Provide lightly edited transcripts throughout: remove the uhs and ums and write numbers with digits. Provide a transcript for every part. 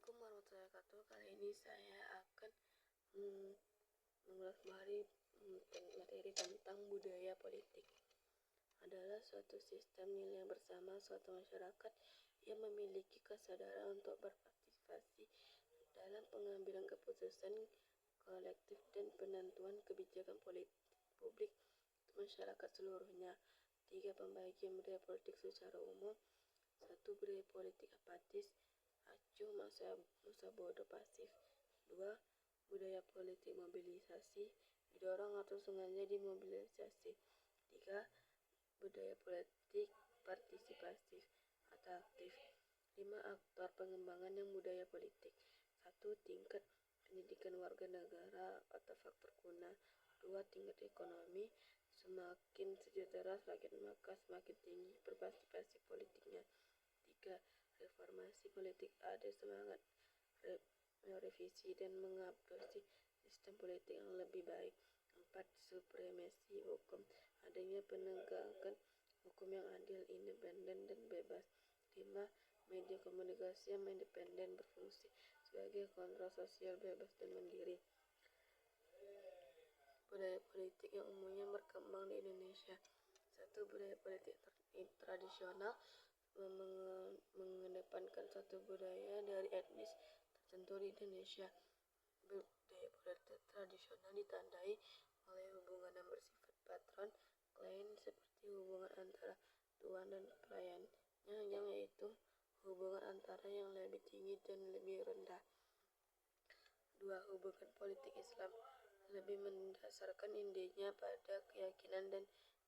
Assalamualaikum warahmatullahi wabarakatuh. Kali ini saya akan mengulas materi tentang budaya politik. Adalah suatu sistem nilai bersama suatu masyarakat yang memiliki kesadaran untuk berpartisipasi dalam pengambilan keputusan kolektif dan penentuan kebijakan politik publik untuk masyarakat seluruhnya. 3. Pembagian budaya politik secara umum. 1. Budaya politik apatis, acuh, masa bodoh, pasif. 2. Budaya politik mobilisasi, didorong atau sengaja dimobilisasi. 3. Budaya politik partisipatif atau aktif. 5. Aktor pengembangan yang budaya politik. 1. Tingkat pendidikan warga negara atau faktor guna. 2. Tingkat ekonomi. Semakin sejahtera rakyat maka semakin tinggi partisipasi politiknya. 3. Reformasi politik, ada semangat merevisi dan mengadopsi sistem politik yang lebih baik. 4. Supremasi hukum, adanya penegakan hukum yang adil, independen dan bebas. 5. Media komunikasi yang independen berfungsi sebagai kontrol sosial bebas dan mandiri. Budaya politik yang umumnya berkembang di Indonesia. 1. Budaya politik tradisional, mengedepankan satu budaya dari etnis tertentu di Indonesia. Budaya politik tradisional ditandai oleh hubungan yang bersifat patron-klien seperti hubungan antara tuan dan pelayannya, yaitu hubungan antara yang lebih tinggi dan lebih rendah. 2. Hubungan politik Islam, lebih mendasarkan intinya pada keyakinan dan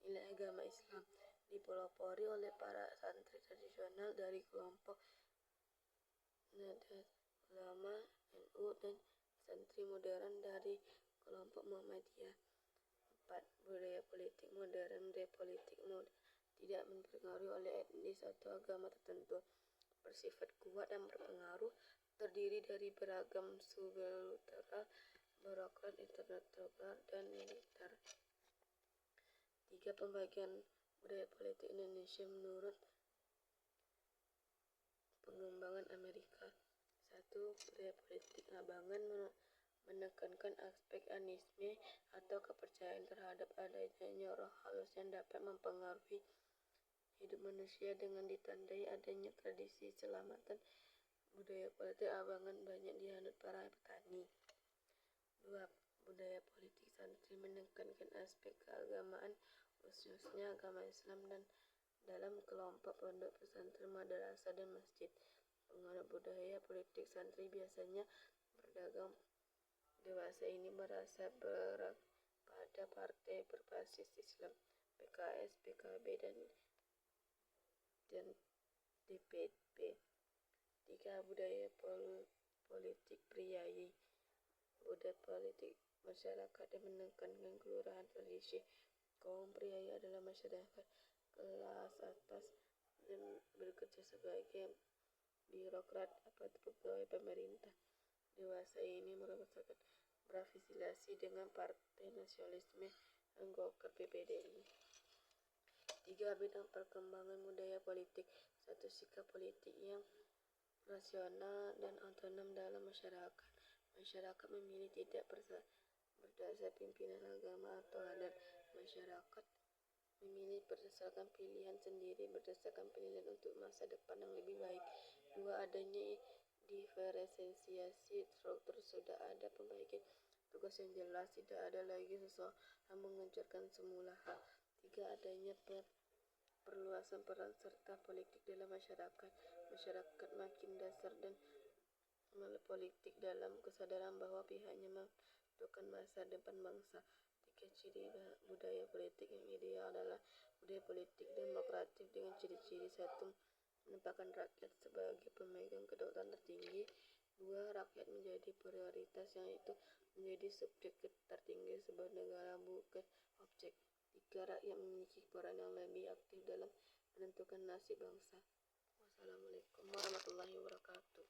nilai agama Islam, dipelopori oleh para santri tradisional dari kelompok Nahdlatul Ulama NU dan santri modern dari kelompok Muhammadiyah. 4. Budaya politik modern, budaya politik tidak mempengaruhi oleh etnis atau agama tertentu, bersifat kuat dan berpengaruh, terdiri dari beragam subkultural, birokrat, intelektual, dan militer. 3. Pembagian budaya politik Indonesia menurut pengembangan Amerika. 1. Budaya politik abangan menekankan aspek animisme atau kepercayaan terhadap adanya roh halus yang dapat mempengaruhi hidup manusia dengan ditandai adanya tradisi selamatan. Budaya politik abangan banyak dianut para petani. 2. Budaya politik santri menekankan aspek keagamaan, khususnya agama Islam, dan dalam kelompok pondok pesantren, madrasah, dan masjid. Pengaruh budaya politik santri biasanya beragam. Dewasa ini merasa pada partai berbasis Islam, PKS, PKB, dan DPP. 3. Budaya politik priayi, budaya politik masyarakat yang menekankan kelurahan tradisi. Kaum priayi adalah masyarakat kelas atas dan bekerja sebagai birokrat atau pegawai pemerintah. Dewasa ini merupakan berafiliasi dengan Partai Nasionalisme dan Golkar PPDI. 3. Bidang perkembangan budaya politik. 1. Sikap politik yang rasional dan otonom dalam masyarakat. Masyarakat memilih tidak berdasar pimpinan agama atau adat. Masyarakat memilih berdasarkan pilihan sendiri, berdasarkan penilaian untuk masa depan yang lebih baik. 2. Adanya diferensiasi struktur, sudah ada pembagian tugas yang jelas, tidak ada lagi seseorang mengejarkan semula hal. 3. Adanya perluasan peran serta politik dalam masyarakat. Masyarakat makin dasar dan politik dalam kesadaran bahwa pihaknya menentukan masa depan bangsa. 3. Ciri budaya politik yang ideal adalah budaya politik demokratis dengan ciri-ciri. 1. Menempatkan rakyat sebagai pemegang kedaulatan tertinggi. 2. Rakyat menjadi prioritas, yaitu menjadi subjek tertinggi sebuah negara, bukan objek. 3. Rakyat memiliki peran yang lebih aktif dalam menentukan nasib bangsa. Wassalamualaikum warahmatullahi wabarakatuh.